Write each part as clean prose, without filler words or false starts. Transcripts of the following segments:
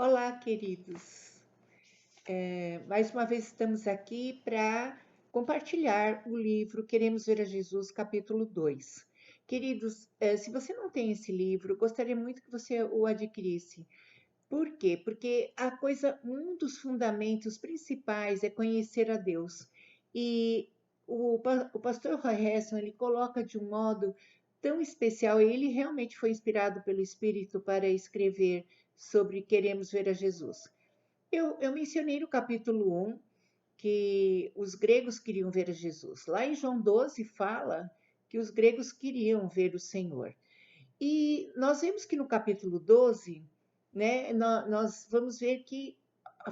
Olá, queridos. Mais uma vez estamos aqui para compartilhar o livro Queremos Ver a Jesus, capítulo 2. Queridos, se você não tem esse livro, gostaria muito que você o adquirisse. Por quê? Porque um dos fundamentos principais é conhecer a Deus. E o pastor Roy Heston, ele coloca de um modo tão especial, e ele realmente foi inspirado pelo Espírito para escrever sobre Queremos Ver a Jesus. Eu mencionei no capítulo 1 que os gregos queriam ver a Jesus. Lá em João 12 fala que os gregos queriam ver o Senhor. E nós vemos que no capítulo 12, né, nós vamos ver que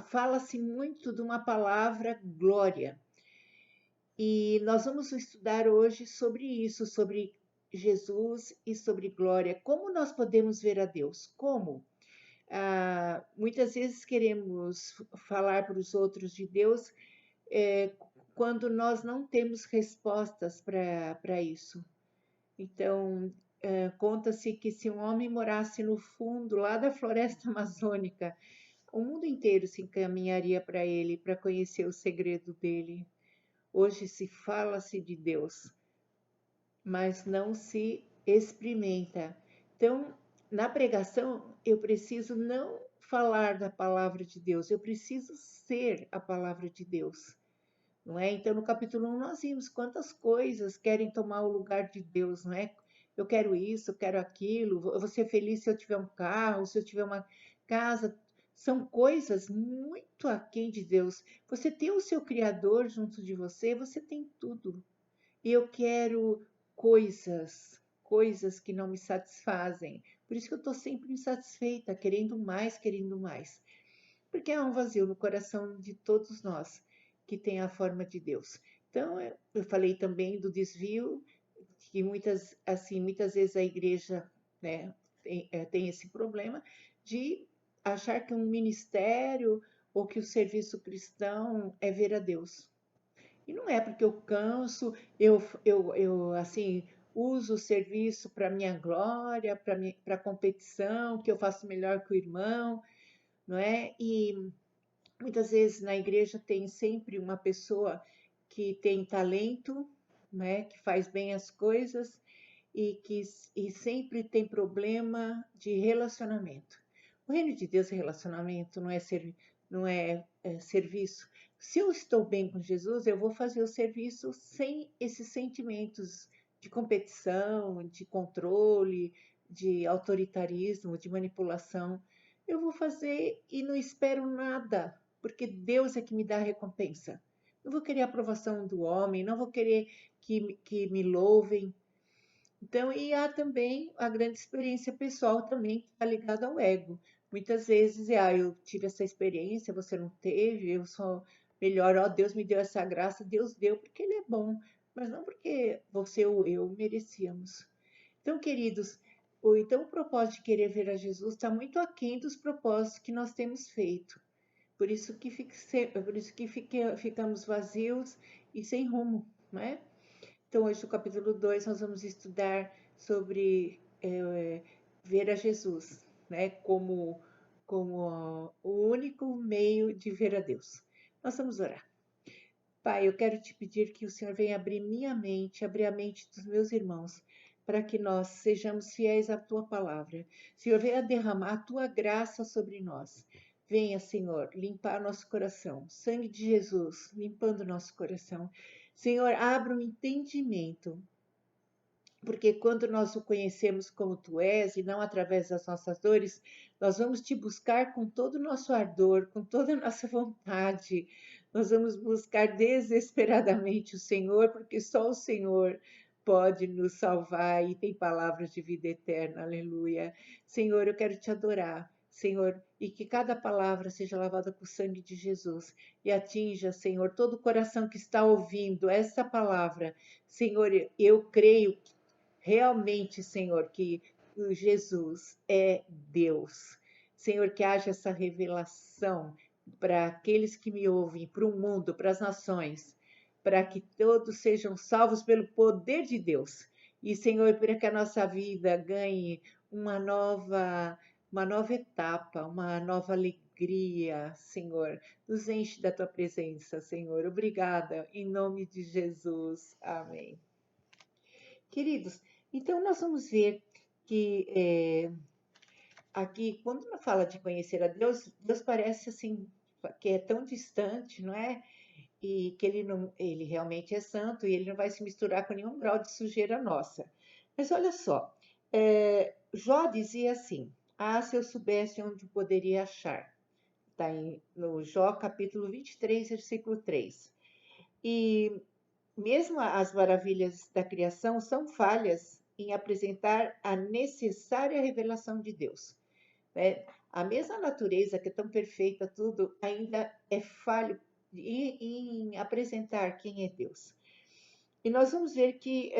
fala-se muito de uma palavra glória. E nós vamos estudar hoje sobre isso, sobre Jesus e sobre glória. Como nós podemos ver a Deus? Como? Muitas vezes queremos falar para os outros de Deus é, quando nós não temos respostas para isso. Então, conta-se que se um homem morasse no fundo lá da floresta amazônica, o mundo inteiro se encaminharia para ele, para conhecer o segredo dele. Hoje se fala-se de Deus, mas não se experimenta. Então, na pregação, eu preciso não falar da palavra de Deus, eu preciso ser a palavra de Deus. Não é? Então, no capítulo 1, nós vimos quantas coisas querem tomar o lugar de Deus, não é? Eu quero isso, eu quero aquilo, eu vou ser feliz se eu tiver um carro, se eu tiver uma casa. São coisas muito aquém de Deus. Você tem o seu Criador junto de você, você tem tudo. E eu quero coisas que não me satisfazem. Por isso que eu estou sempre insatisfeita, querendo mais, querendo mais. Porque há um vazio no coração de todos nós que tem a forma de Deus. Então, eu falei também do desvio, que muitas vezes a igreja, né, tem esse problema de achar que um ministério ou que o serviço cristão é ver a Deus. E não é porque eu canso, eu assim, uso o serviço para minha glória, para competição, que eu faço melhor que o irmão, não é? E muitas vezes na igreja tem sempre uma pessoa que tem talento, né, que faz bem as coisas e sempre tem problema de relacionamento. O reino de Deus é relacionamento, não é serviço. Se eu estou bem com Jesus, eu vou fazer o serviço sem esses sentimentos de competição, de controle, de autoritarismo, de manipulação. Eu vou fazer e não espero nada, porque Deus é que me dá a recompensa. Não vou querer a aprovação do homem, não vou querer que me louvem. Então, e há também a grande experiência pessoal também que está ligada ao ego. Muitas vezes, eu tive essa experiência, você não teve, eu sou melhor, ó, Deus me deu essa graça, Deus deu porque Ele é bom, mas não porque você ou eu merecíamos. Então, queridos, então o propósito de querer ver a Jesus está muito aquém dos propósitos que nós temos feito. Por isso que ficamos vazios e sem rumo, não é? Então, hoje no capítulo 2 nós vamos estudar sobre ver a Jesus, né? Como o único meio de ver a Deus. Nós vamos orar. Pai, eu quero te pedir que o Senhor venha abrir minha mente, abrir a mente dos meus irmãos, para que nós sejamos fiéis à tua palavra. Senhor, venha derramar a tua graça sobre nós. Venha, Senhor, limpar nosso coração. Sangue de Jesus, limpando nosso coração. Senhor, abra o entendimento, porque quando nós o conhecemos como tu és e não através das nossas dores, nós vamos te buscar com todo o nosso ardor, com toda a nossa vontade. Nós vamos buscar desesperadamente o Senhor, porque só o Senhor pode nos salvar e tem palavras de vida eterna. Aleluia. Senhor, eu quero te adorar. Senhor, e que cada palavra seja lavada com o sangue de Jesus e atinja, Senhor, todo o coração que está ouvindo essa palavra. Senhor, eu creio realmente, Senhor, que Jesus é Deus. Senhor, que haja essa revelação para aqueles que me ouvem, para o mundo, para as nações, para que todos sejam salvos pelo poder de Deus. E, Senhor, para que a nossa vida ganhe uma nova uma nova etapa, uma nova alegria, Senhor. Nos enche da tua presença, Senhor. Obrigada, em nome de Jesus. Amém. Queridos, então nós vamos ver que aqui, quando ela fala de conhecer a Deus, Deus parece assim, que é tão distante, não é? E que ele não, ele realmente é santo e ele não vai se misturar com nenhum grau de sujeira nossa. Mas olha só, Jó dizia assim: Ah, se eu soubesse onde poderia achar. Está no Jó capítulo 23, versículo 3. E mesmo as maravilhas da criação são falhas em apresentar a necessária revelação de Deus, né? A mesma natureza que é tão perfeita, tudo, ainda é falho em apresentar quem é Deus. E nós vamos ver que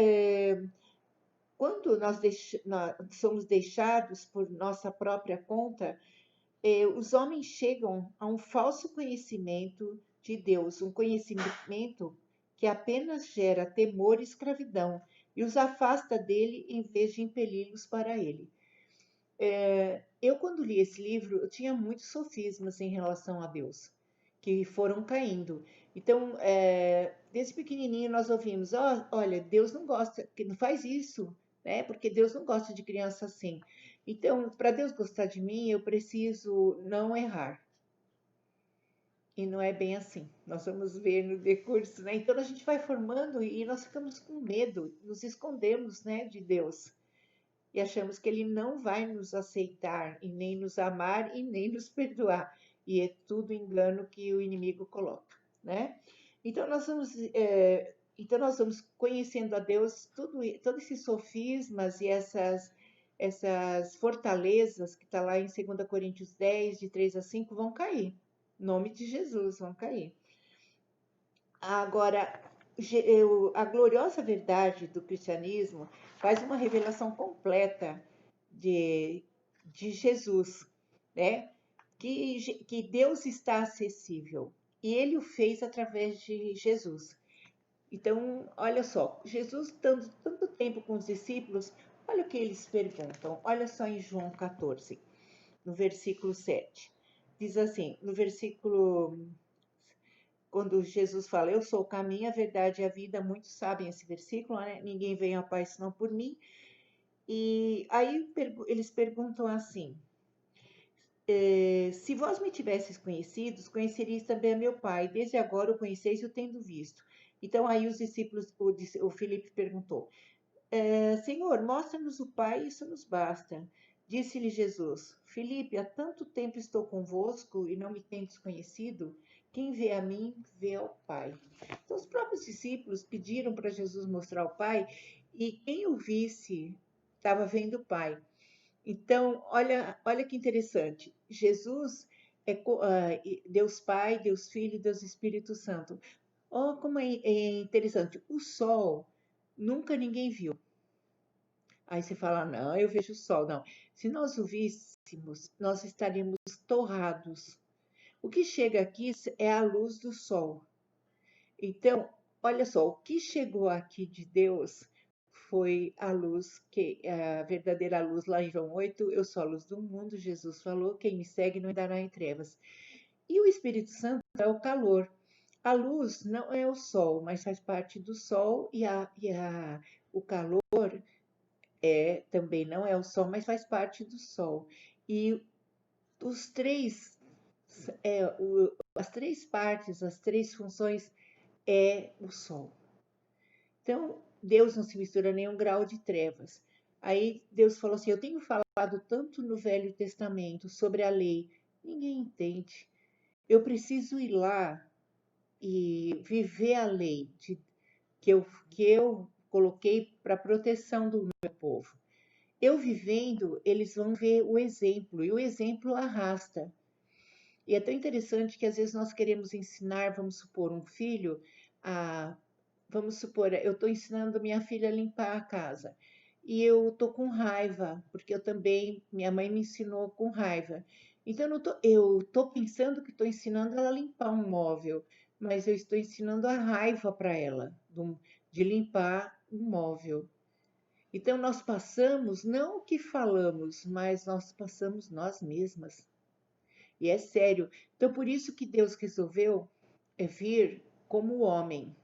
quando nós somos deixados por nossa própria conta, os homens chegam a um falso conhecimento de Deus, um conhecimento que apenas gera temor e escravidão e os afasta dele em vez de impeli-los para ele. Eu, quando li esse livro, eu tinha muitos sofismas em relação a Deus, que foram caindo. Então, desde pequenininho nós ouvimos, olha, Deus não gosta, que não faz isso, né? Porque Deus não gosta de criança assim. Então, para Deus gostar de mim, eu preciso não errar. E não é bem assim. Nós vamos ver no decurso, né? Então a gente vai formando e nós ficamos com medo, nos escondemos, né, de Deus. E achamos que ele não vai nos aceitar, e nem nos amar, e nem nos perdoar. E é tudo engano que o inimigo coloca, né? Então então nós vamos conhecendo a Deus, todos esses sofismas e essas fortalezas que está lá em 2 Coríntios 10, de 3 a 5, vão cair. Em nome de Jesus, vão cair. Agora, a gloriosa verdade do cristianismo faz uma revelação completa de Jesus, né? Que Deus está acessível e ele o fez através de Jesus. Então, olha só, Jesus estando tanto tempo com os discípulos, olha o que eles perguntam. Olha só em João 14, no versículo 7. Diz assim, no versículo quando Jesus fala, eu sou o caminho, a verdade e a vida, muitos sabem esse versículo, né? Ninguém vem ao Pai senão por mim. E aí eles perguntam assim, se vós me tivesses conhecidos, conheceríeis também a meu Pai, desde agora o conheceis e o tendo visto. Então aí os discípulos, o Filipe perguntou, Senhor, mostra-nos o Pai, isso nos basta. Disse-lhe Jesus, Filipe, há tanto tempo estou convosco e não me tendes conhecido? Quem vê a mim, vê ao Pai. Então, os próprios discípulos pediram para Jesus mostrar o Pai e quem o visse estava vendo o Pai. Então, olha que interessante. Jesus é Deus Pai, Deus Filho, Deus Espírito Santo. Oh, como é interessante. O sol nunca ninguém viu. Aí você fala, não, eu vejo o sol. Não. Se nós o víssemos, nós estaríamos torrados. O que chega aqui é a luz do sol. Então, olha só, o que chegou aqui de Deus foi a luz, que a verdadeira luz lá em João 8, eu sou a luz do mundo, Jesus falou, quem me segue não andará em trevas. E o Espírito Santo é o calor. A luz não é o sol, mas faz parte do sol o calor também não é o sol, mas faz parte do sol. E os três, as três partes, as três funções é o sol. Então, Deus não se mistura a nenhum grau de trevas. Aí Deus falou assim: Eu tenho falado tanto no Velho Testamento sobre a lei, ninguém entende. Eu preciso ir lá e viver a lei que eu coloquei para a proteção do meu povo. Eu vivendo, eles vão ver o exemplo, e o exemplo arrasta. E é tão interessante que às vezes nós queremos ensinar, vamos supor, um filho a. Vamos supor, eu estou ensinando minha filha a limpar a casa. E eu estou com raiva, porque eu também, minha mãe me ensinou com raiva. Então eu estou pensando que estou ensinando ela a limpar um móvel, mas eu estou ensinando a raiva para ela de limpar um móvel. Então, nós passamos não o que falamos, mas nós passamos nós mesmas. E é sério. Então, por isso que Deus resolveu vir como homem.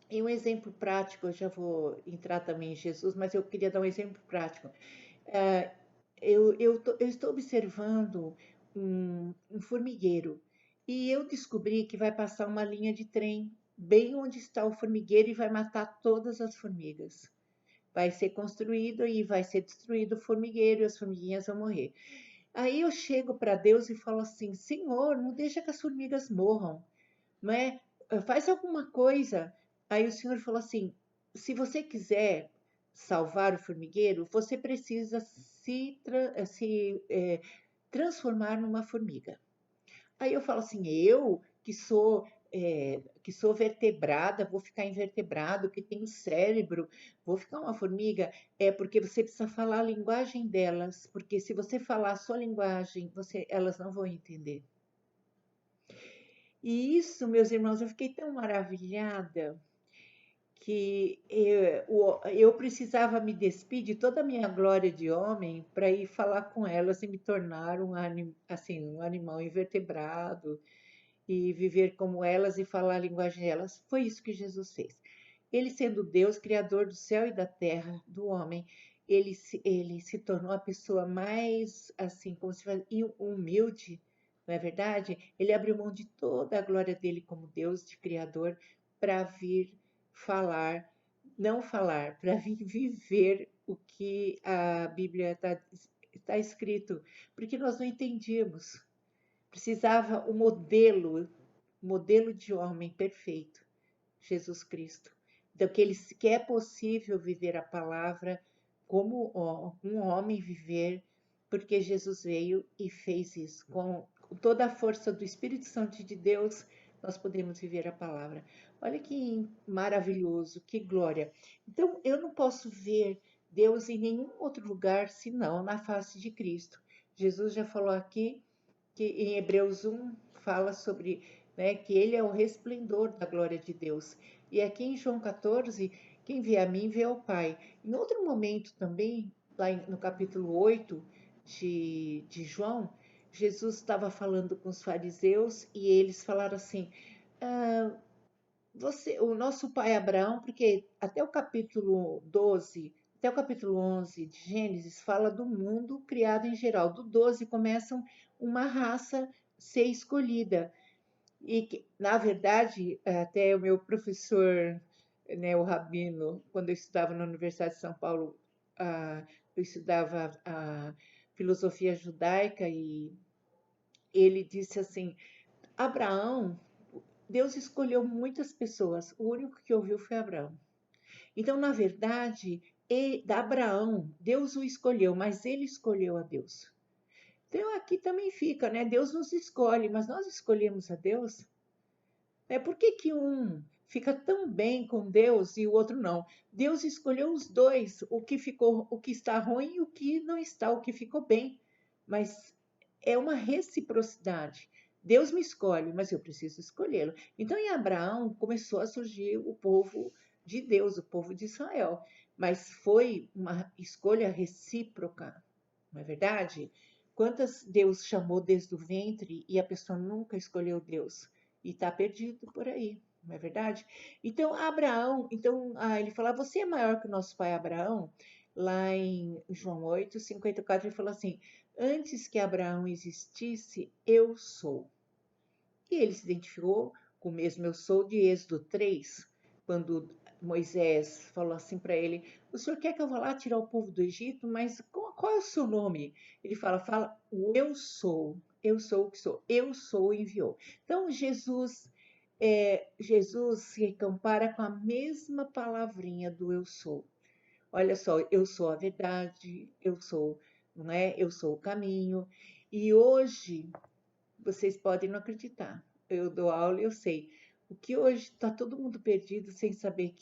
E um exemplo prático, eu já vou entrar também em Jesus, mas eu queria dar um exemplo prático. Ah, eu estou observando um formigueiro e eu descobri que vai passar uma linha de trem bem onde está o formigueiro e vai matar todas as formigas. Vai ser construído e vai ser destruído o formigueiro e as formiguinhas vão morrer. Aí eu chego para Deus e falo assim: Senhor, não deixa que as formigas morram, não é? Faz alguma coisa. Aí o Senhor falou assim: se você quiser salvar o formigueiro, você precisa se transformar numa formiga. Aí eu falo assim: eu que sou vertebrada, vou ficar invertebrado, que tenho cérebro, vou ficar uma formiga? É porque você precisa falar a linguagem delas, porque se você falar a sua linguagem, elas não vão entender. E isso, meus irmãos, eu fiquei tão maravilhada que eu precisava me despir de toda a minha glória de homem para ir falar com elas e me tornar assim, um animal invertebrado e viver como elas e falar a linguagem delas. Foi isso que Jesus fez. Ele, sendo Deus, criador do céu e da terra, do homem, ele se tornou a pessoa mais, assim, como se faz, humilde, não é verdade? Ele abriu mão de toda a glória dele como Deus, de Criador, para vir falar, não falar, para vir viver o que a Bíblia está escrito, porque nós não entendíamos. Precisava modelo de homem perfeito, Jesus Cristo. Então, que é possível viver a palavra como um homem viver, porque Jesus veio e fez isso. Com toda a força do Espírito Santo de Deus, nós podemos viver a palavra. Olha que maravilhoso, que glória. Então, eu não posso ver Deus em nenhum outro lugar senão na face de Cristo. Jesus já falou aqui que em Hebreus 1 fala sobre, né, que ele é o resplendor da glória de Deus. E aqui em João 14, quem vê a mim vê ao Pai. Em outro momento também, lá no capítulo 8 de João, Jesus estava falando com os fariseus e eles falaram assim: ah, o nosso pai Abraão, porque até o capítulo 12, até o capítulo 11 de Gênesis fala do mundo criado em geral. Do 12 começam uma raça ser escolhida. E que, na verdade, até o meu professor, né, o Rabino, quando eu estudava na Universidade de São Paulo, eu estudava a filosofia judaica e ele disse assim: Abraão, Deus escolheu muitas pessoas, o único que ouviu foi Abraão. Então, na verdade, da Abraão, Deus o escolheu, mas ele escolheu a Deus. Então, aqui também fica, né? Deus nos escolhe, mas nós escolhemos a Deus. Por que que um fica tão bem com Deus e o outro não? Deus escolheu os dois, o que está ruim e o que não está, o que ficou bem. Mas é uma reciprocidade. Deus me escolhe, mas eu preciso escolhê-lo. Então, em Abraão começou a surgir o povo de Deus, o povo de Israel. Mas foi uma escolha recíproca, não é verdade? Quantas Deus chamou desde o ventre e a pessoa nunca escolheu Deus? E está perdido por aí, não é verdade? Então, Abraão, ele fala: você é maior que o nosso pai Abraão? Lá em João 8, 54, ele falou assim: antes que Abraão existisse, eu sou. E ele se identificou com o mesmo eu sou de Êxodo 3, quando Moisés falou assim para ele: o senhor quer que eu vá lá tirar o povo do Egito, mas qual é o seu nome? Ele fala, o eu sou o que sou, eu sou enviou. Então, Jesus se compara com a mesma palavrinha do eu sou. Olha só, eu sou a verdade, eu sou, não é? Eu sou o caminho. E hoje vocês podem não acreditar. Eu dou aula e eu sei. O que hoje está todo mundo perdido sem saber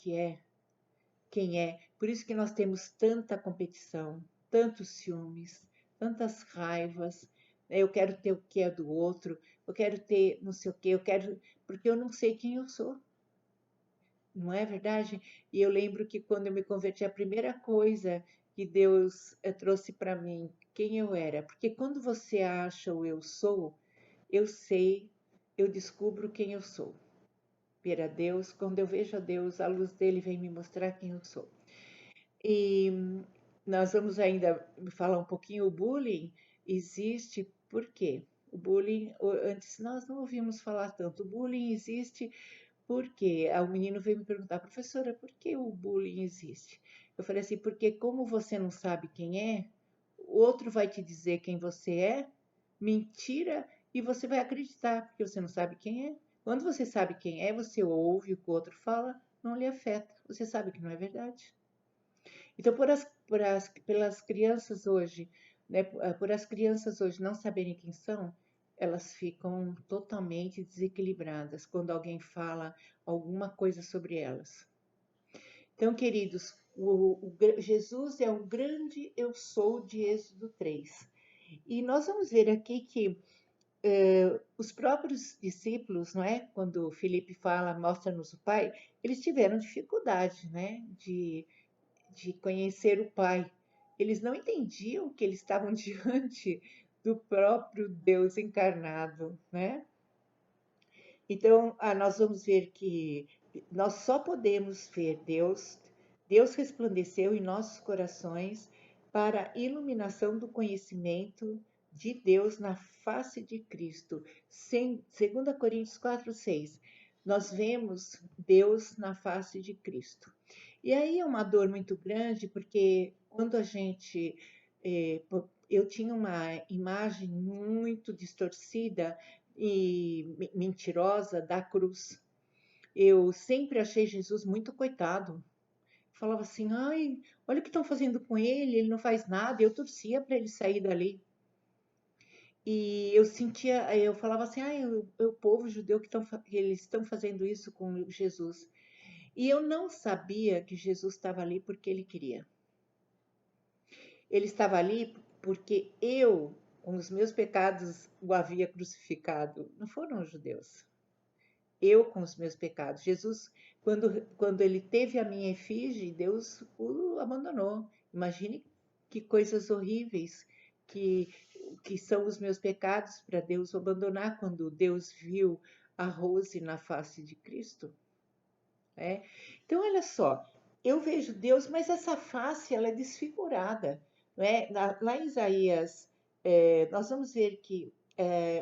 quem é. Por isso que nós temos tanta competição, tantos ciúmes, tantas raivas. Né? Eu quero ter o que é do outro, eu quero ter não sei o que, porque eu não sei quem eu sou. Não é verdade? E eu lembro que quando eu me converti, a primeira coisa que Deus trouxe para mim, quem eu era. Porque quando você acha o eu sou, eu sei, eu descubro quem eu sou. Ver a Deus, quando eu vejo a Deus, a luz dele vem me mostrar quem eu sou. E nós vamos ainda falar um pouquinho, o bullying existe por quê? O bullying, antes nós não ouvimos falar tanto, o bullying existe porque o menino veio me perguntar, professora, por que o bullying existe? Eu falei assim, porque como você não sabe quem é, o outro vai te dizer quem você é, mentira, e você vai acreditar, porque você não sabe quem é. Quando você sabe quem é, você ouve o que o outro fala, não lhe afeta. Você sabe que não é verdade. Então, pelas crianças hoje, né, por as crianças hoje não saberem quem são, elas ficam totalmente desequilibradas quando alguém fala alguma coisa sobre elas. Então, queridos, Jesus é o grande eu sou de Êxodo 3. E nós vamos ver aqui que os próprios discípulos, não é? Quando Felipe fala, mostra-nos o Pai, eles tiveram dificuldade, né? De conhecer o Pai. Eles não entendiam que eles estavam diante do próprio Deus encarnado, né? Então, nós vamos ver que nós só podemos ver Deus, Deus resplandeceu em nossos corações para a iluminação do conhecimento de Deus na face de Cristo. 2 Coríntios 4:6. Nós vemos Deus na face de Cristo. E aí é uma dor muito grande, porque quando a gente. Eu tinha uma imagem muito distorcida e mentirosa da cruz. Eu sempre achei Jesus muito coitado. Falava assim, ai, olha o que estão fazendo com ele não faz nada. Eu torcia para ele sair dali. E eu sentia, eu falava assim, ai, o povo judeu que eles estão fazendo isso com Jesus. E eu não sabia que Jesus estava ali porque ele queria. Ele estava ali porque eu, com os meus pecados, o havia crucificado. Não foram os judeus. Eu com os meus pecados. Jesus, quando ele teve a minha efígie, Deus o abandonou. Imagine que coisas horríveis que, que são os meus pecados para Deus o abandonar quando Deus viu a Rose na face de Cristo. Né? Então, olha só, eu vejo Deus, mas essa face ela é desfigurada. Né? Lá em Isaías, nós vamos ver que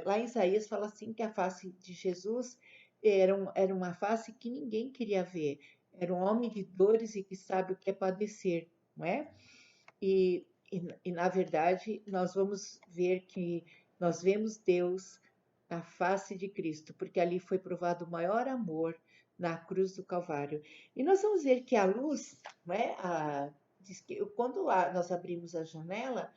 lá em Isaías fala assim que a face de Jesus era uma face que ninguém queria ver. Era um homem de dores e que sabe o que é padecer, não é? E na verdade, nós vamos ver que nós vemos Deus na face de Cristo, porque ali foi provado o maior amor na cruz do Calvário. E nós vamos ver que a luz, né, diz que quando nós abrimos a janela,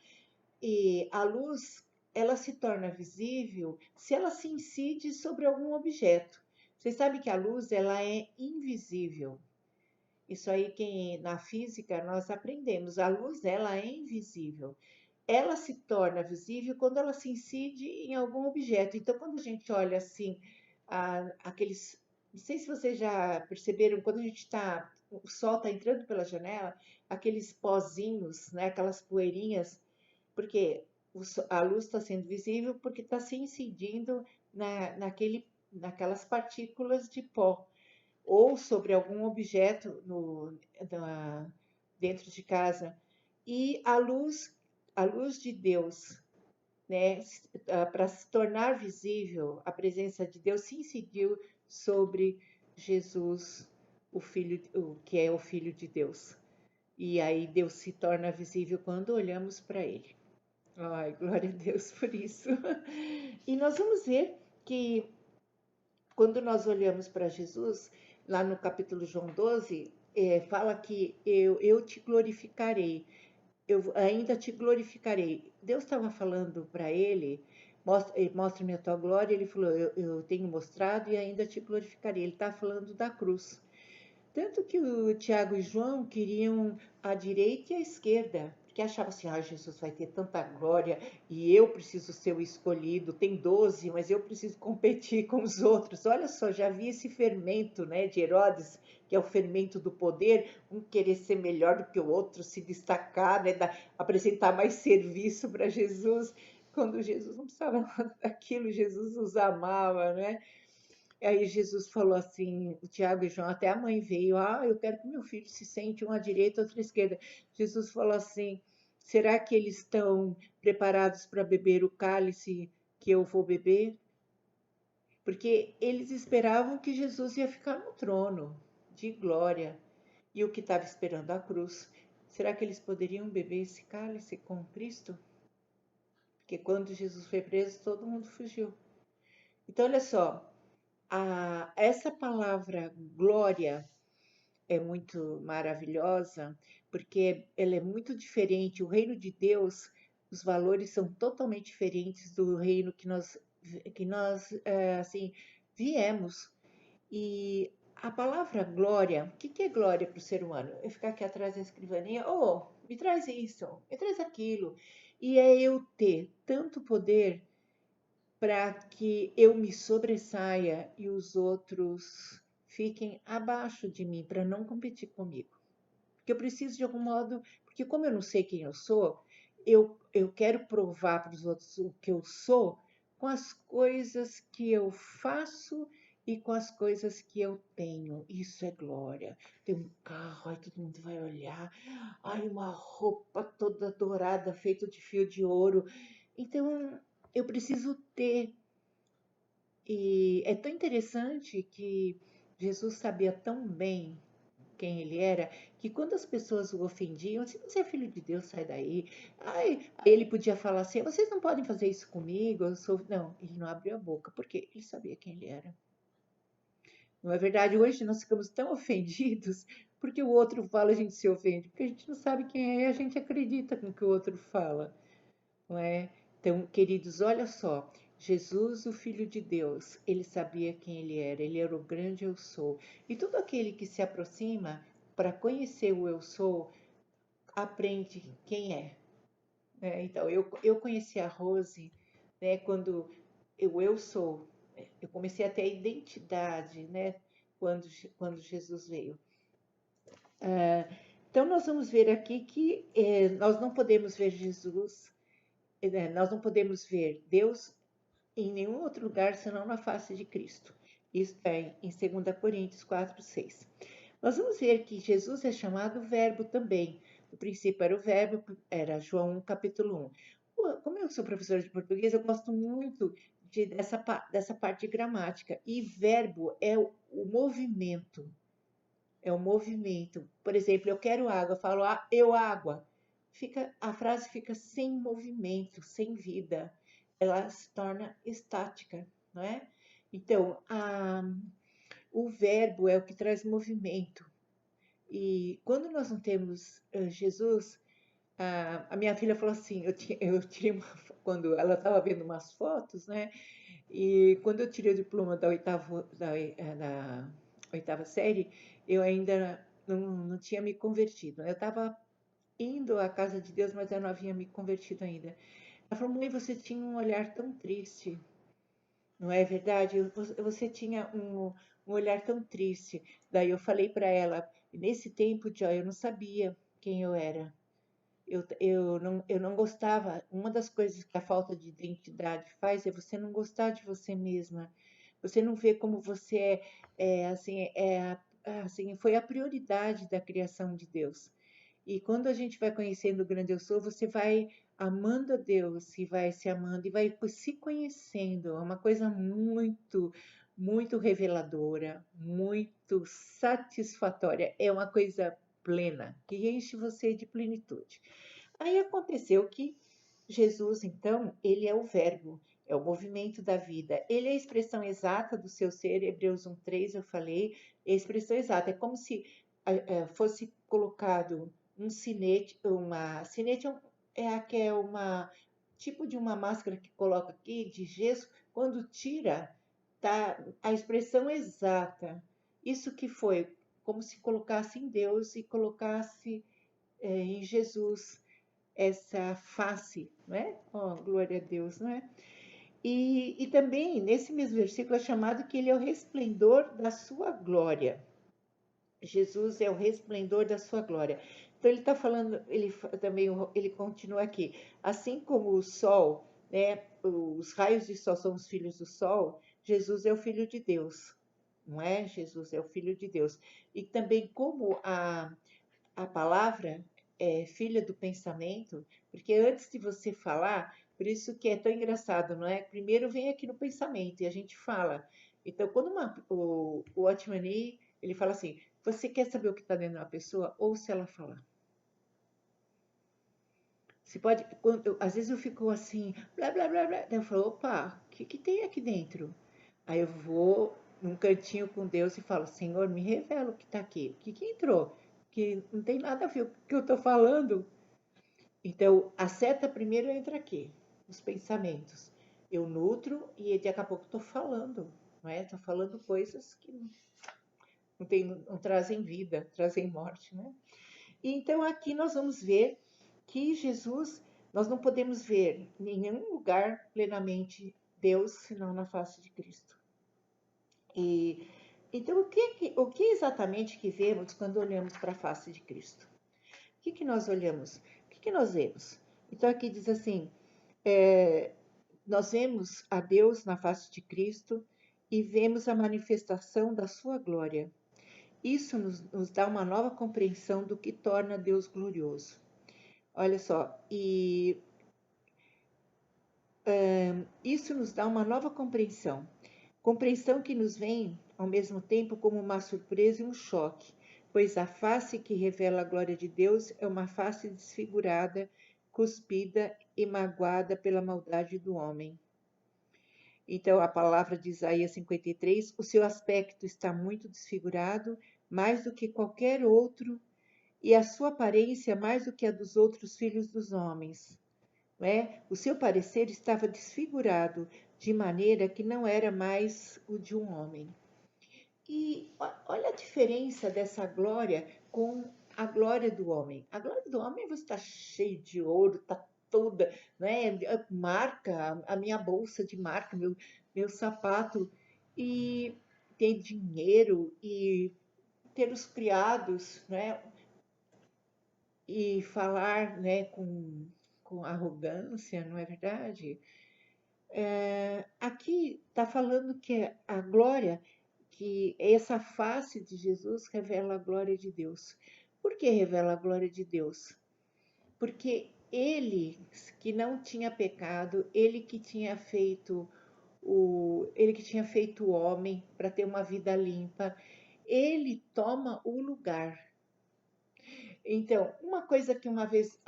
e a luz ela se torna visível se ela se incide sobre algum objeto. Vocês sabem que a luz ela é invisível. Isso aí que na física nós aprendemos. A luz ela é invisível. Ela se torna visível quando ela se incide em algum objeto. Então, quando a gente olha assim, aqueles. Não sei se vocês já perceberam, quando a gente está. O sol está entrando pela janela, aqueles pozinhos, né, aquelas poeirinhas, porque a luz está sendo visível porque está se incidindo naquelas partículas de pó ou sobre algum objeto dentro de casa. E a luz de Deus, né, para se tornar visível, a presença de Deus se incidiu sobre Jesus, o filho, que é o Filho de Deus. E aí Deus se torna visível quando olhamos para ele. Ai, glória a Deus por isso. E nós vamos ver que quando nós olhamos para Jesus, lá no capítulo João 12, fala que eu te glorificarei, eu ainda te glorificarei. Deus estava falando para ele, mostra-me a tua glória, ele falou, eu tenho mostrado e ainda te glorificarei. Ele está falando da cruz. Tanto que o Tiago e João queriam a direita e a esquerda, porque achava assim, ah, Jesus vai ter tanta glória e eu preciso ser o escolhido, tem 12, mas eu preciso competir com os outros. Olha só, já vi esse fermento, né, de Herodes, que é o fermento do poder, um querer ser melhor do que o outro, se destacar, né, apresentar mais serviço para Jesus, quando Jesus não precisava nada daquilo, Jesus os amava, né? Aí Jesus falou assim, o Tiago e João, até a mãe veio, ah, eu quero que meu filho se sente um à direita, outro à esquerda. Jesus falou assim, será que eles estão preparados para beber o cálice que eu vou beber? Porque eles esperavam que Jesus ia ficar no trono de glória e o que estava esperando a cruz. Será que eles poderiam beber esse cálice com Cristo? Porque quando Jesus foi preso, todo mundo fugiu. Então, olha só, essa palavra glória é muito maravilhosa, porque ela é muito diferente. O reino de Deus, os valores são totalmente diferentes do reino que nós assim, viemos. E a palavra glória, o que é glória para o ser humano? Eu ficar aqui atrás da escrivaninha, oh, me traz isso, me traz aquilo. E é eu ter tanto poder para que eu me sobressaia e os outros fiquem abaixo de mim, para não competir comigo. Porque eu preciso de algum modo, porque como eu não sei quem eu sou, eu quero provar para os outros o que eu sou com as coisas que eu faço e com as coisas que eu tenho. Isso é glória. Tem um carro, aí todo mundo vai olhar. Ai, uma roupa toda dourada, feita de fio de ouro. Então, eu preciso ter. E é tão interessante que Jesus sabia tão bem quem ele era, que quando as pessoas o ofendiam, se você é filho de Deus, sai daí. Aí ele podia falar assim, vocês não podem fazer isso comigo, eu sou... Não, ele não abriu a boca, porque ele sabia quem ele era. Não é verdade? Hoje nós ficamos tão ofendidos porque o outro fala, a gente se ofende, porque a gente não sabe quem é e a gente acredita no que o outro fala, não é? Então, queridos, olha só, Jesus, o Filho de Deus, ele sabia quem ele era o grande eu sou. E todo aquele que se aproxima para conhecer o eu sou, aprende quem é. Né? Então, eu conheci a Rose, né, quando eu sou, eu comecei a ter a identidade, né, quando Jesus veio. Então, nós vamos ver aqui que nós não podemos ver Jesus, nós não podemos ver Deus em nenhum outro lugar senão na face de Cristo. Isso está em 2 Coríntios 4, 6. Nós vamos ver que Jesus é chamado verbo também. No princípio era o verbo, era João 1, capítulo 1. Como eu sou professora de português, eu gosto muito dessa parte de gramática. E verbo é o movimento. É o movimento. Por exemplo, eu quero água, eu falo eu água. A frase fica sem movimento, sem vida. Ela se torna estática, não é? Então, o verbo é o que traz movimento. E quando nós não temos Jesus, a minha filha falou assim, eu tirei quando ela estava vendo umas fotos, né? E quando eu tirei o diploma da oitava série, eu ainda não tinha me convertido. Eu estava indo à casa de Deus, mas eu não havia me convertido ainda. Ela falou, mãe, você tinha um olhar tão triste, não é verdade? Você tinha um olhar tão triste. Daí eu falei para ela, nesse tempo, Joy, eu não sabia quem eu era. Eu não gostava. Uma das coisas que a falta de identidade faz é você não gostar de você mesma. Você não vê como você assim, foi a prioridade da criação de Deus. E quando a gente vai conhecendo o grande eu sou, você vai amando a Deus e vai se amando e vai se conhecendo. É uma coisa muito, muito reveladora, muito satisfatória. É uma coisa plena, que enche você de plenitude. Aí aconteceu que Jesus, então, ele é o verbo, é o movimento da vida. Ele é a expressão exata do seu ser, Hebreus 1:3 eu falei, é a expressão exata. É como se fosse colocado um sinete, sinete é uma tipo de uma máscara que coloca aqui de gesso, quando tira, tá a expressão exata. Isso que foi como se colocasse em Deus e colocasse em Jesus. essa face, não é? Oh, glória a Deus, não é? E também, nesse mesmo versículo, é chamado que ele é o resplendor da sua glória. Jesus é o resplendor da sua glória. Então ele está falando, também ele continua aqui, assim como o sol, né, os raios de sol são os filhos do sol, Jesus é o filho de Deus, não é? Jesus é o filho de Deus. E também como a palavra é filha do pensamento, porque antes de você falar, por isso que é tão engraçado, não é? Primeiro vem aqui no pensamento e a gente fala. Então, quando o Otmani, ele fala assim, você quer saber o que está dentro de uma pessoa? Ouça ela falar. Você pode, às vezes eu fico assim, blá, blá, blá, blá. Daí eu falo, opa, o que tem aqui dentro? Aí eu vou num cantinho com Deus e falo, Senhor, me revela o que está aqui. O que entrou? Que não tem nada a ver com o que eu estou falando. Então, a seta primeiro entra aqui, os pensamentos. Eu nutro e daqui a pouco estou falando, não é? Estou falando coisas que não trazem vida, trazem morte, né? E então aqui nós vamos ver que Jesus, nós não podemos ver em nenhum lugar plenamente Deus senão na face de Cristo. E então o que exatamente que vemos quando olhamos para a face de Cristo? O que nós olhamos? O que nós vemos? Então aqui diz assim, nós vemos a Deus na face de Cristo e vemos a manifestação da sua glória. Isso nos dá uma nova compreensão do que torna Deus glorioso. Olha só, isso nos dá uma nova compreensão. Compreensão que nos vem, ao mesmo tempo, como uma surpresa e um choque, pois a face que revela a glória de Deus é uma face desfigurada, cuspida e magoada pela maldade do homem. Então, a palavra de Isaías 53, o seu aspecto está muito desfigurado, mais do que qualquer outro, e a sua aparência mais do que a dos outros filhos dos homens. Né? O seu parecer estava desfigurado, de maneira que não era mais o de um homem. E olha a diferença dessa glória com a glória do homem. A glória do homem você está cheio de ouro, está toda, né? Marca, a minha bolsa de marca, meu sapato, e ter dinheiro e ter os criados, né? E falar, né, com arrogância, não é verdade? Aqui está falando que a glória, que essa face de Jesus revela a glória de Deus. Por que revela a glória de Deus? Porque ele que não tinha pecado, ele que tinha feito o homem para ter uma vida limpa, ele toma o lugar. Então, uma coisa que uma vez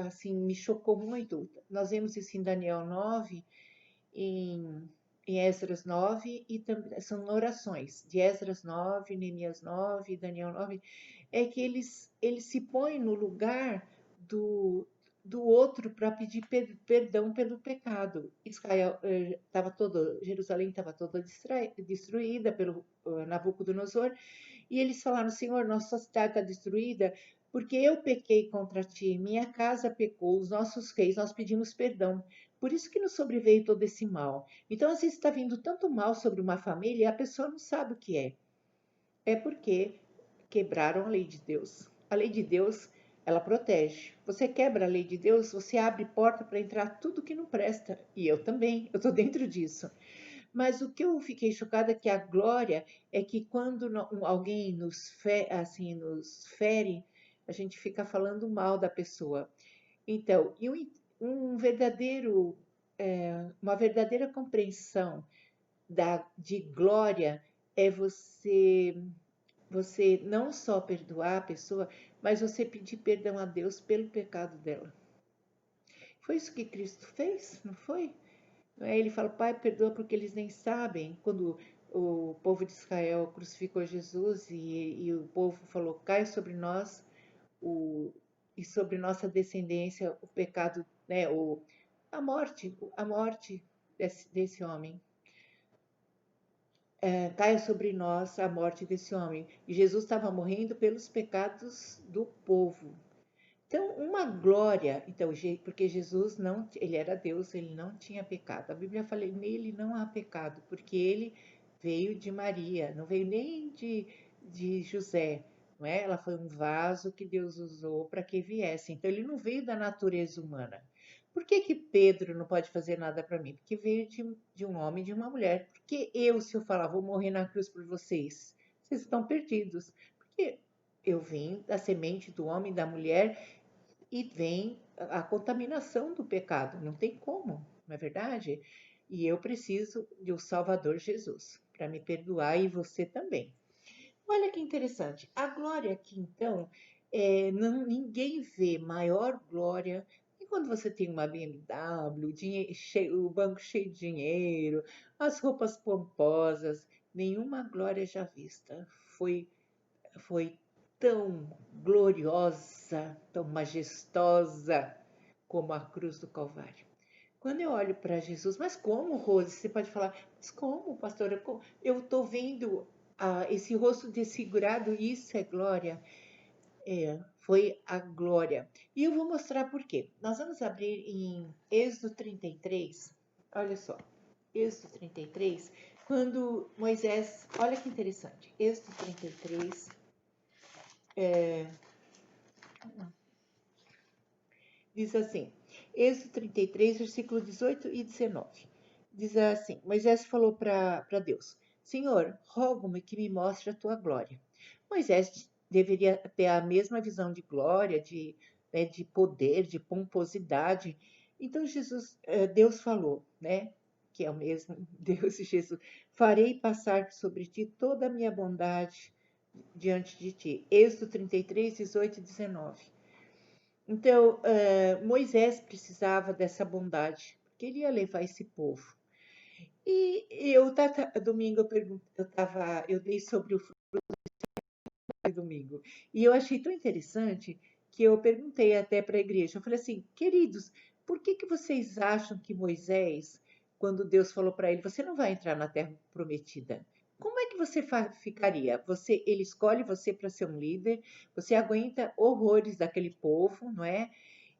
assim me chocou muito, nós vemos isso em Daniel 9, em Esdras 9, e também são orações de Esdras 9, Neemias 9, Daniel 9, é que eles se põem no lugar do outro para pedir perdão pelo pecado. Israel estava Jerusalém estava toda destruída pelo Nabucodonosor, e eles falaram: Senhor, nossa cidade está destruída porque eu pequei contra ti, minha casa pecou, os nossos reis, nós pedimos perdão. Por isso que nos sobreveio todo esse mal. Então, às vezes está vindo tanto mal sobre uma família e a pessoa não sabe o que é. É porque quebraram a lei de Deus. A lei de Deus, ela protege. Você quebra a lei de Deus, você abre porta para entrar tudo que não presta. E eu também, eu estou dentro disso. Mas o que eu fiquei chocada é que a glória é que quando alguém nos fere, a gente fica falando mal da pessoa. Então, uma verdadeira compreensão de glória é você não só perdoar a pessoa, mas você pedir perdão a Deus pelo pecado dela. Foi isso que Cristo fez, não foi? Ele fala, Pai, perdoa porque eles nem sabem. Quando o povo de Israel crucificou Jesus e o povo falou, cai sobre nós e sobre nossa descendência o pecado, né, a morte desse homem. Caia sobre nós a morte desse homem. E Jesus estava morrendo pelos pecados do povo. Então, uma glória, então, porque Jesus não, ele era Deus, ele não tinha pecado. A Bíblia fala, nele não há pecado, porque ele veio de Maria, não veio nem de José, não é? Ela foi um vaso que Deus usou para que viesse. Então, ele não veio da natureza humana. Por que que Pedro não pode fazer nada para mim? Porque veio de um homem e de uma mulher. Porque eu, se eu falar, vou morrer na cruz por vocês, vocês estão perdidos. Porque eu vim da semente do homem e da mulher e vem a contaminação do pecado, não tem como, não é verdade? E eu preciso de um Salvador Jesus para me perdoar e você também. Olha que interessante, a glória aqui então, não, ninguém vê maior glória que quando você tem uma BMW, o banco cheio de dinheiro, as roupas pomposas, nenhuma glória já vista foi tão gloriosa, tão majestosa como a cruz do Calvário. Quando eu olho para Jesus, mas como, Rose? Você pode falar, mas como, pastora? Eu estou vendo esse rosto desfigurado, isso é glória. Foi a glória. E eu vou mostrar por quê. Nós vamos abrir em Êxodo 33. Olha só, Êxodo 33, quando Moisés, olha que interessante, Êxodo 33, diz assim, Êxodo 33, versículo 18 e 19. Diz assim, Moisés falou para Deus, Senhor, rogo-me que me mostre a tua glória. Moisés deveria ter a mesma visão de glória, de poder, de pomposidade. Então Deus falou, né, que é o mesmo Deus e Jesus, farei passar sobre ti toda a minha bondade diante de ti. Êxodo 33, 18 e 19. Então, Moisés precisava dessa bondade, porque ele ia levar esse povo. E domingo eu dei sobre o fruto de domingo. E eu achei tão interessante que eu perguntei até para a igreja, eu falei assim, queridos, por que que vocês acham que Moisés, quando Deus falou para ele, você não vai entrar na terra prometida? Como é que você ficaria? Ele escolhe você para ser um líder, você aguenta horrores daquele povo, não é?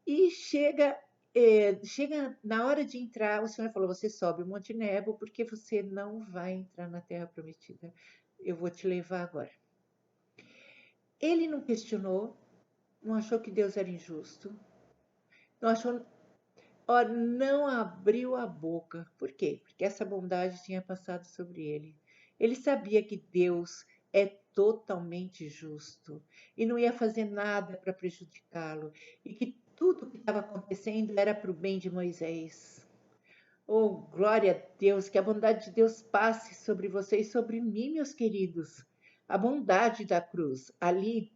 E chega na hora de entrar, o Senhor falou: você sobe o Monte Nebo, porque você não vai entrar na Terra Prometida. Eu vou te levar agora. Ele não questionou, não achou que Deus era injusto, não achou, ó, não abriu a boca. Por quê? Porque essa bondade tinha passado sobre ele. Ele sabia que Deus é totalmente justo e não ia fazer nada para prejudicá-lo e que tudo que estava acontecendo era para o bem de Moisés. Oh, glória a Deus, que a bondade de Deus passe sobre vocês, sobre mim, meus queridos. A bondade da cruz. Ali,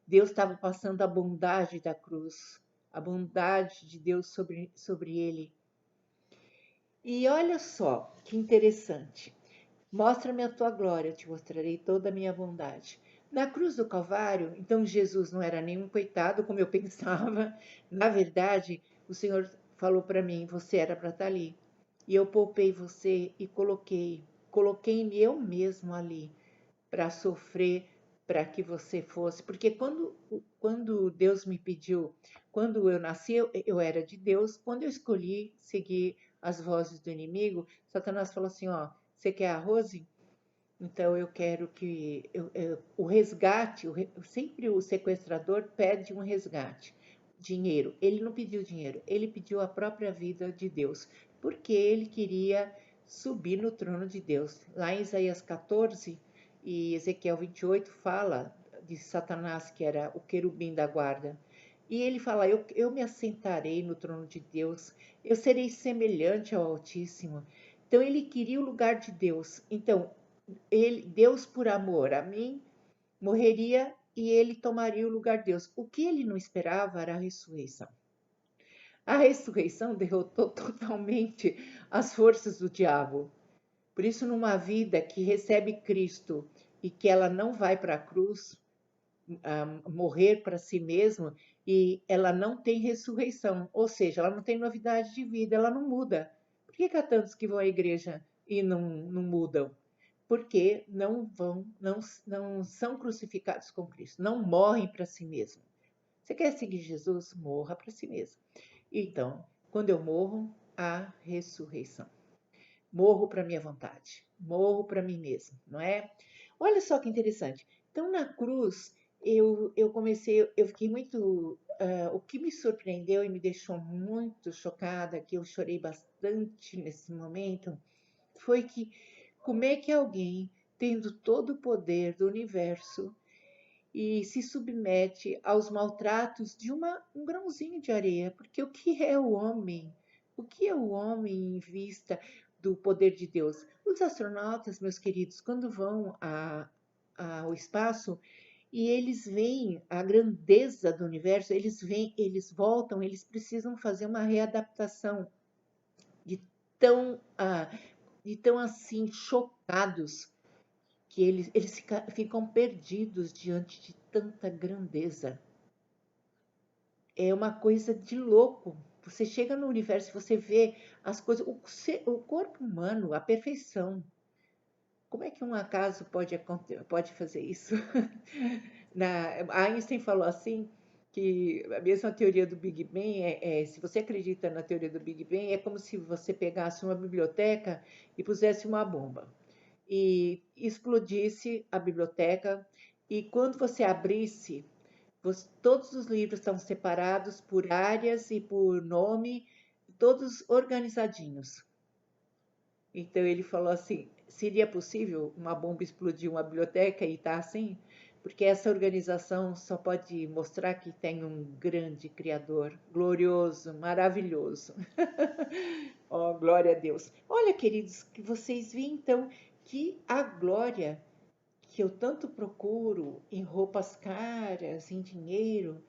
Deus estava passando a bondade da cruz, a bondade de Deus sobre ele. E olha só que interessante. Mostra-me a tua glória, eu te mostrarei toda a minha bondade. Na cruz do Calvário, então Jesus não era nenhum coitado, como eu pensava. Na verdade, o Senhor falou para mim: você era para estar ali. E eu poupei você e coloquei-me eu mesmo ali para sofrer, para que você fosse. Porque quando Deus me pediu, quando eu nasci, eu era de Deus. Quando eu escolhi seguir as vozes do inimigo, Satanás falou assim: ó, você quer a Rose? Então eu quero que o resgate, sempre o sequestrador pede um resgate, dinheiro. Ele não pediu dinheiro, ele pediu a própria vida de Deus, porque ele queria subir no trono de Deus. Lá em Isaías 14 e Ezequiel 28 fala de Satanás, que era o querubim da guarda. E ele fala: eu me assentarei no trono de Deus, eu serei semelhante ao Altíssimo. Então ele queria o lugar de Deus. Então Deus, por amor a mim, morreria e ele tomaria o lugar de Deus. O que ele não esperava era a ressurreição. A ressurreição derrotou totalmente as forças do diabo. Por isso, numa vida que recebe Cristo e que ela não vai para a cruz morrer para si mesma e ela não tem ressurreição, ou seja, ela não tem novidade de vida, ela não muda. Por que há tantos que vão à igreja e não mudam? Porque não são crucificados com Cristo, não morrem para si mesmos. Você quer seguir Jesus? Morra para si mesmo. Então, quando eu morro, há ressurreição. Morro para minha vontade, morro para mim mesmo, não é? Olha só que interessante. Então, na cruz, eu fiquei muito. O que me surpreendeu e me deixou muito chocada, que eu chorei bastante nesse momento, foi que como é que alguém, tendo todo o poder do universo, e se submete aos maltratos de um grãozinho de areia, porque o que é o homem? O que é o homem em vista do poder de Deus? Os astronautas, meus queridos, quando vão ao espaço e eles veem a grandeza do universo, eles veem, eles voltam, eles precisam fazer uma readaptação de tão, de tão assim chocados que eles ficam perdidos diante de tanta grandeza. É uma coisa de louco. Você chega no universo, você vê as coisas, o corpo humano, a perfeição. Como é que um acaso pode fazer isso? Einstein falou assim que a mesma teoria do Big Bang se você acredita na teoria do Big Bang, é como se você pegasse uma biblioteca e pusesse uma bomba e explodisse a biblioteca, e quando você abrisse, todos os livros estão separados por áreas e por nome, todos organizadinhos. Então ele falou assim: seria possível uma bomba explodir uma biblioteca e estar assim? Porque essa organização só pode mostrar que tem um grande Criador, glorioso, maravilhoso. Oh, glória a Deus. Olha, queridos, que vocês veem então que a glória que eu tanto procuro em roupas caras, em dinheiro,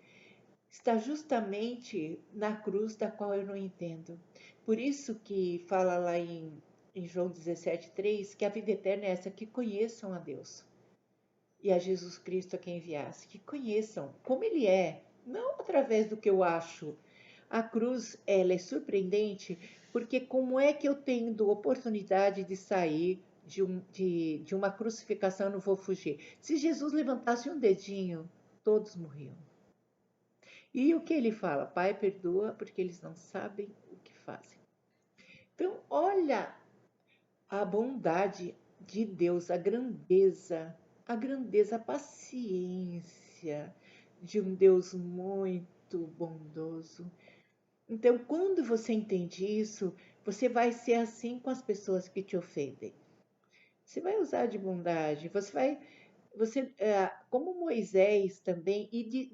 está justamente na cruz da qual eu não entendo. Por isso que fala lá em João 17,3 que a vida eterna é essa, que conheçam a Deus e a Jesus Cristo a quem enviasse, que conheçam como Ele é, não através do que eu acho. A cruz, ela é surpreendente, porque como é que eu tendo oportunidade de sair de uma crucificação, eu não vou fugir? Se Jesus levantasse um dedinho, todos morriam. E o que ele fala? Pai, perdoa, porque eles não sabem o que fazem. Então, olha a bondade de Deus, a grandeza, a paciência de um Deus muito bondoso. Então, quando você entende isso, você vai ser assim com as pessoas que te ofendem. Você vai usar de bondade, como Moisés também,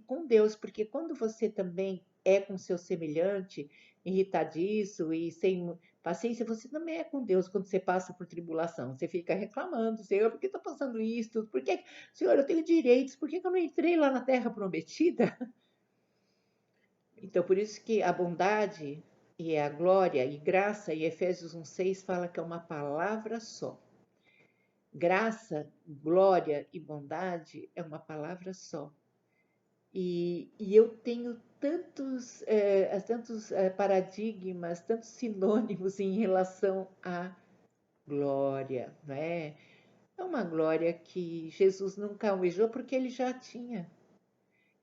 com Deus, porque quando você também é com seu semelhante, irritadiço e sem paciência, você também é com Deus quando você passa por tribulação. Você fica reclamando, Senhor, por que estou passando isso? Senhor, eu tenho direitos, por que eu não entrei lá na terra prometida? Então, por isso que a bondade e a glória e graça, e Efésios 1,6 fala que é uma palavra só. Graça, glória e bondade é uma palavra só. E eu tenho tantos paradigmas, tantos sinônimos em relação à glória, não é? É uma glória que Jesus nunca almejou porque ele já tinha.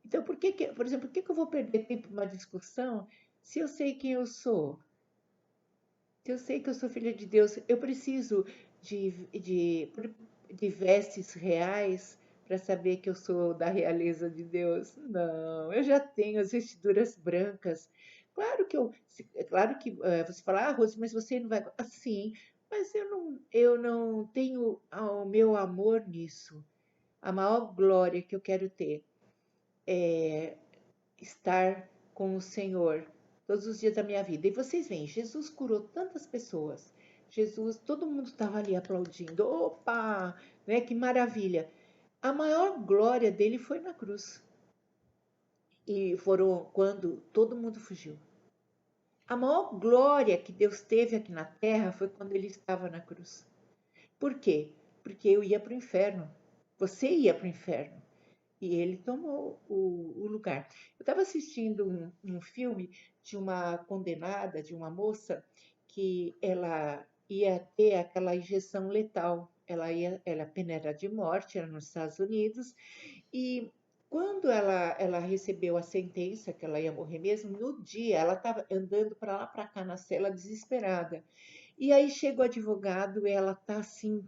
Então, por exemplo, por que eu vou perder tempo numa discussão se eu sei quem eu sou? Se eu sei que eu sou filha de Deus, eu preciso de, de, de vestes reais para saber que eu sou da realeza de Deus? Não, eu já tenho as vestiduras brancas. Claro que você fala, Rose, mas você não vai. Assim, mas eu não tenho o meu amor nisso. A maior glória que eu quero ter é estar com o Senhor todos os dias da minha vida. E vocês veem, Jesus curou tantas pessoas. Jesus, todo mundo estava ali aplaudindo. Opa, né? Que maravilha. A maior glória dele foi na cruz. E foram quando todo mundo fugiu. A maior glória que Deus teve aqui na terra foi quando ele estava na cruz. Por quê? Porque eu ia para o inferno. Você ia para o inferno. E ele tomou o lugar. Eu estava assistindo um filme de uma condenada, de uma moça, que ela ia ter aquela injeção letal. A pena era de morte, era nos Estados Unidos, e Quando ela recebeu a sentença que ela ia morrer mesmo, no dia ela estava andando para lá para cá na cela desesperada. E aí chega o advogado, ela tá assim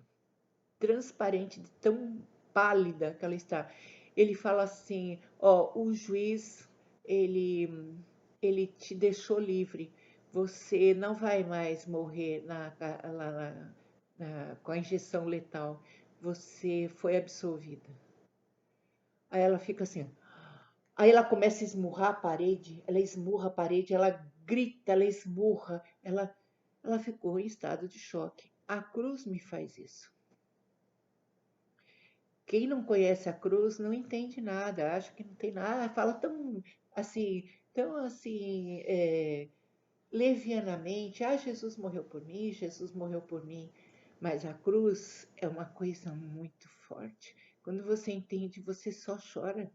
transparente, de tão pálida que ela está. Ele fala assim: ó, o juiz ele te deixou livre. Você não vai mais morrer com a injeção letal. Você foi absolvida. Aí ela fica assim. Aí ela começa a esmurrar a parede, ela esmurra a parede, ela grita, ela esmurra, ela ficou em estado de choque. A cruz me faz isso. Quem não conhece a cruz não entende nada, acha que não tem nada, fala tão assim, levianamente, Jesus morreu por mim, Jesus morreu por mim. Mas a cruz é uma coisa muito forte. Quando você entende, você só chora.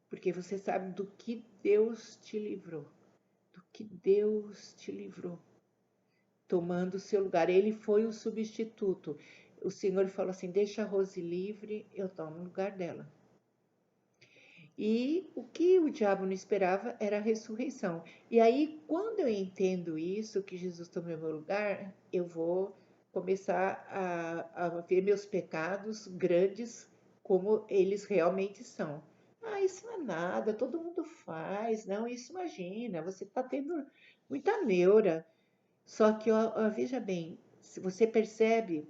Porque você sabe do que Deus te livrou. Do que Deus te livrou. Tomando o seu lugar. Ele foi o substituto. O Senhor falou assim: deixa a Rose livre, eu tomo o lugar dela. E o que o diabo não esperava era a ressurreição. E aí, quando eu entendo isso, que Jesus tomou meu lugar, eu vou começar a ver meus pecados grandes como eles realmente são. Ah, isso não é nada, todo mundo faz. Não, isso imagina, você está tendo muita neura. Só que, ó, veja bem, se você percebe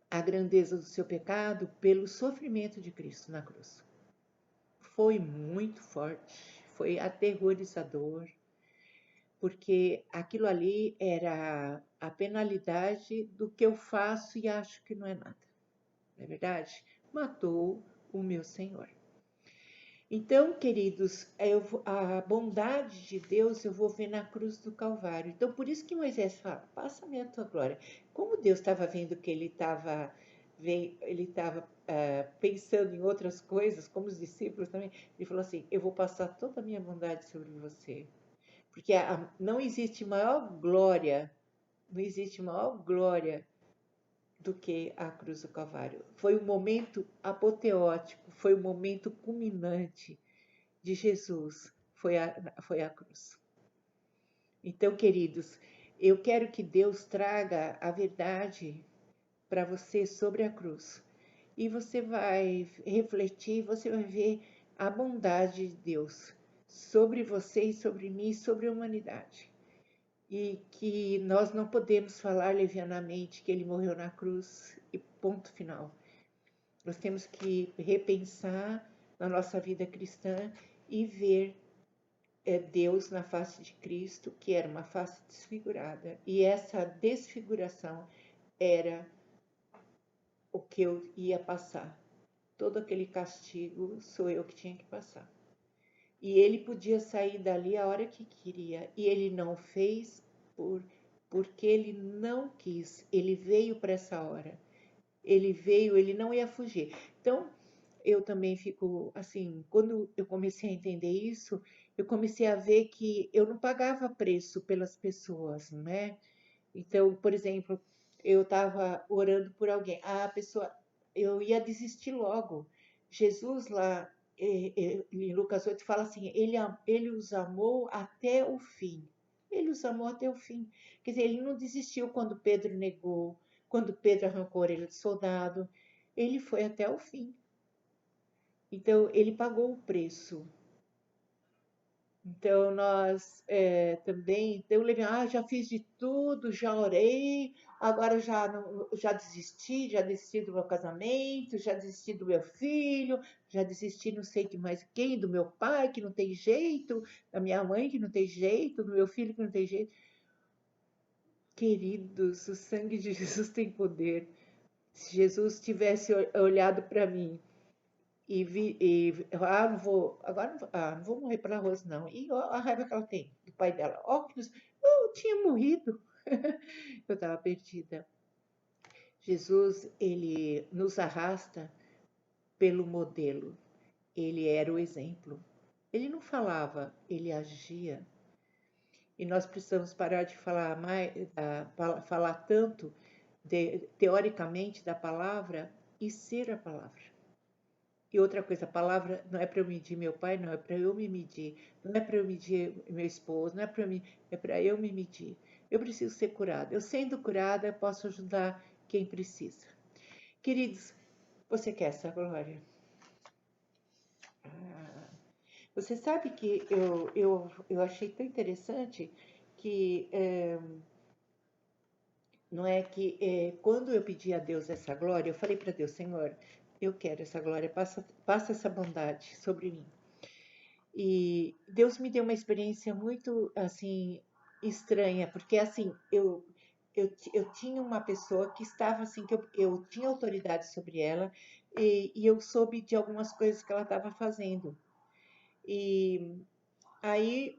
a grandeza do seu pecado pelo sofrimento de Cristo na cruz. Foi muito forte, foi aterrorizador, porque aquilo ali era a penalidade do que eu faço e acho que não é nada. Não é verdade? Matou o meu Senhor. Então, queridos, a bondade de Deus eu vou ver na cruz do Calvário. Então, por isso que Moisés fala: passa-me a tua glória. Como Deus estava vendo que ele estava pensando em outras coisas, como os discípulos também, ele falou assim: eu vou passar toda a minha bondade sobre você. Porque não existe maior glória, não existe maior glória do que a cruz do Calvário. Foi um momento apoteótico, foi um momento culminante de Jesus, foi a cruz. Então, queridos, eu quero que Deus traga a verdade para você sobre a cruz. E você vai refletir, você vai ver a bondade de Deus sobre você e sobre mim e sobre a humanidade. E que nós não podemos falar levianamente que ele morreu na cruz e ponto final. Nós temos que repensar na nossa vida cristã e ver Deus na face de Cristo, que era uma face desfigurada. E essa desfiguração era o que eu ia passar. Todo aquele castigo sou eu que tinha que passar. E ele podia sair dali a hora que queria. E ele não fez porque ele não quis. Ele veio para essa hora. Ele veio, ele não ia fugir. Então, eu também fico assim, quando eu comecei a entender isso, eu comecei a ver que eu não pagava preço pelas pessoas, né? Então, por exemplo, eu estava orando por alguém, a pessoa, eu ia desistir logo. Jesus lá em Lucas 8 fala assim, ele os amou até o fim. Ele os amou até o fim. Quer dizer, ele não desistiu quando Pedro negou, quando Pedro arrancou a orelha de soldado. Ele foi até o fim. Então, ele pagou o preço. Então, nós também, então, já fiz de tudo, já orei, agora já desisti do meu casamento, já desisti do meu filho, já desisti não sei de mais quem, do meu pai que não tem jeito, da minha mãe que não tem jeito, do meu filho que não tem jeito. Queridos, o sangue de Jesus tem poder. Se Jesus tivesse olhado para mim não vou, agora não vou, não vou morrer pela Rose, não. E ó, a raiva que ela tem do pai dela. Ó, eu tinha morrido. Eu estava perdida. Jesus, ele nos arrasta pelo modelo. Ele era o exemplo. Ele não falava, ele agia. E nós precisamos parar de falar falar tanto teoricamente da palavra e ser a palavra. E outra coisa, a palavra não é para eu medir meu pai, não, é para eu me medir. Não é para eu medir meu esposo, não é para mim, é para eu me medir. Eu preciso ser curada. Eu sendo curada, eu posso ajudar quem precisa. Queridos, você quer essa glória? Ah, você sabe que eu achei tão interessante que não é que quando eu pedi a Deus essa glória, eu falei para Deus, Senhor, eu quero essa glória, passa essa bondade sobre mim. E Deus me deu uma experiência muito, assim, estranha, porque, assim, eu tinha uma pessoa que estava, assim, que eu tinha autoridade sobre ela, e eu soube de algumas coisas que ela estava fazendo. E aí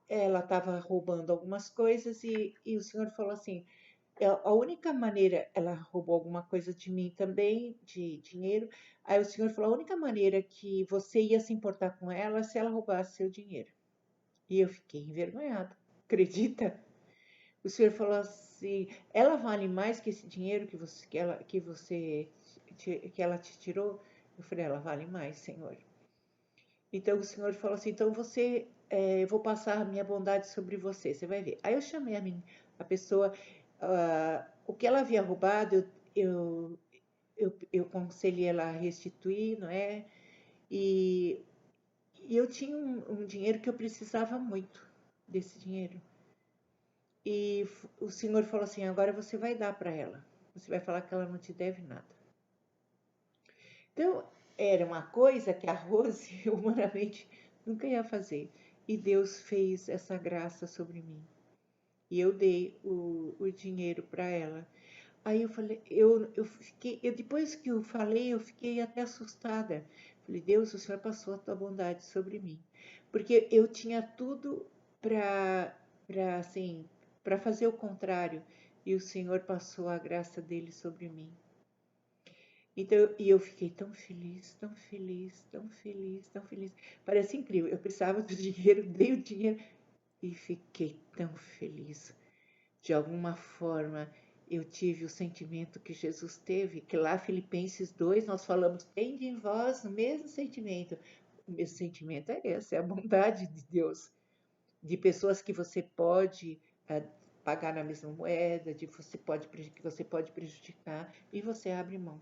ela estava roubando algumas coisas, e o Senhor falou assim, a única maneira, ela roubou alguma coisa de mim também, de dinheiro. Aí o senhor falou: a única maneira que você ia se importar com ela é se ela roubasse seu dinheiro. E eu fiquei envergonhada. Acredita? O senhor falou assim: ela vale mais que esse dinheiro que ela te tirou? Eu falei: ela vale mais, senhor. Então o senhor falou assim: então eu vou passar a minha bondade sobre você, você vai ver. Aí eu chamei a pessoa, o que ela havia roubado, eu aconselhei ela a restituir, não é? E, e eu tinha um dinheiro que eu precisava muito desse dinheiro. E o senhor falou assim: agora você vai dar para ela. Você vai falar que ela não te deve nada. Então, era uma coisa que a Rose, humanamente, nunca ia fazer. E Deus fez essa graça sobre mim. E eu dei o dinheiro para ela. Aí eu falei, depois que eu falei, eu fiquei até assustada. Falei, Deus, o Senhor passou a tua bondade sobre mim. Porque eu tinha tudo assim, para fazer o contrário. E o Senhor passou a graça dele sobre mim. Então, e eu fiquei tão feliz, tão feliz, tão feliz, tão feliz. Parece incrível. Eu precisava do dinheiro, dei o dinheiro e fiquei tão feliz. De alguma forma, eu tive o sentimento que Jesus teve, que lá Filipenses 2 nós falamos, tende em vós o mesmo sentimento. O mesmo sentimento é esse, é a bondade de Deus, de pessoas que você pode pagar na mesma moeda, que você pode prejudicar, e você abre mão.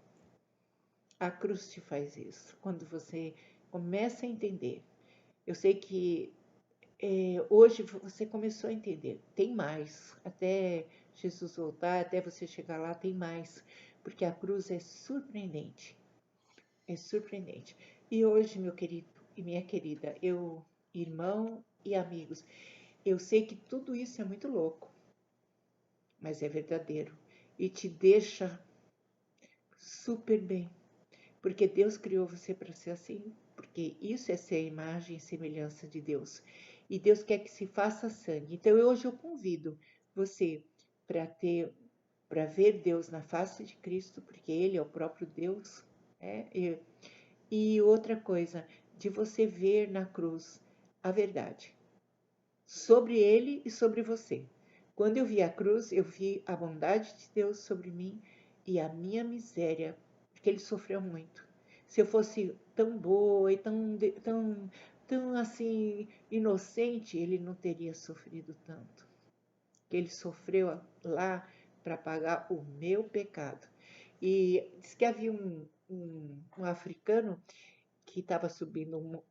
A cruz te faz isso, quando você começa a entender. Eu sei que hoje você começou a entender, tem mais, até Jesus voltar, até você chegar lá, tem mais, porque a cruz é surpreendente. E hoje, meu querido e minha querida, irmão e amigos, eu sei que tudo isso é muito louco, mas é verdadeiro e te deixa super bem, porque Deus criou você para ser assim, porque isso é ser a imagem e semelhança de Deus. E Deus quer que se faça sangue. Então hoje eu convido você para ver Deus na face de Cristo, porque Ele é o próprio Deus. E outra coisa, de você ver na cruz a verdade sobre Ele e sobre você. Quando eu vi a cruz, eu vi a bondade de Deus sobre mim e a minha miséria, porque Ele sofreu muito. Se eu fosse tão boa e tão assim inocente, Ele não teria sofrido tanto. Ele sofreu lá para pagar o meu pecado. E diz que havia um africano que estava subindo um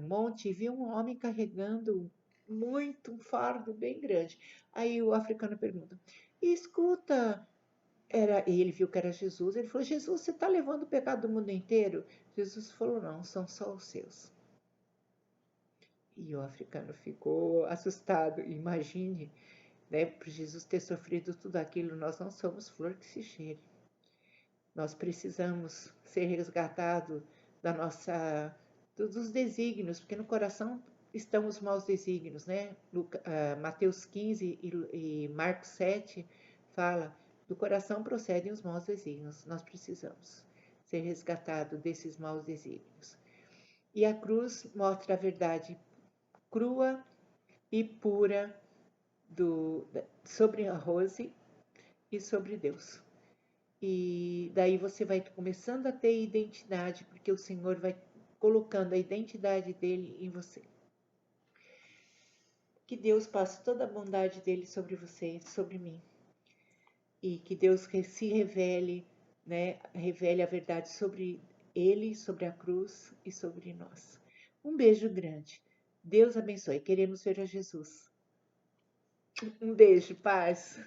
monte e viu um homem carregando um fardo bem grande. Aí o africano pergunta: escuta, e ele viu que era Jesus. Ele falou: Jesus, você está levando o pecado do mundo inteiro? Jesus falou: não, são só os seus. E o africano ficou assustado. Imagine, né, por Jesus ter sofrido tudo aquilo, nós não somos flor que se cheire. Nós precisamos ser resgatados dos desígnios, porque no coração estão os maus desígnios, né? Mateus 15 e Marcos 7 fala, do coração procedem os maus desígnios. Nós precisamos ser resgatados desses maus desígnios. E a cruz mostra a verdade crua e pura sobre a Rose e sobre Deus. E daí você vai começando a ter identidade, porque o Senhor vai colocando a identidade dele em você. Que Deus passe toda a bondade dele sobre você, sobre mim. E que Deus se revele, né, revele a verdade sobre ele, sobre a cruz e sobre nós. Um beijo grande. Deus abençoe. Queremos ver a Jesus. Um beijo, paz.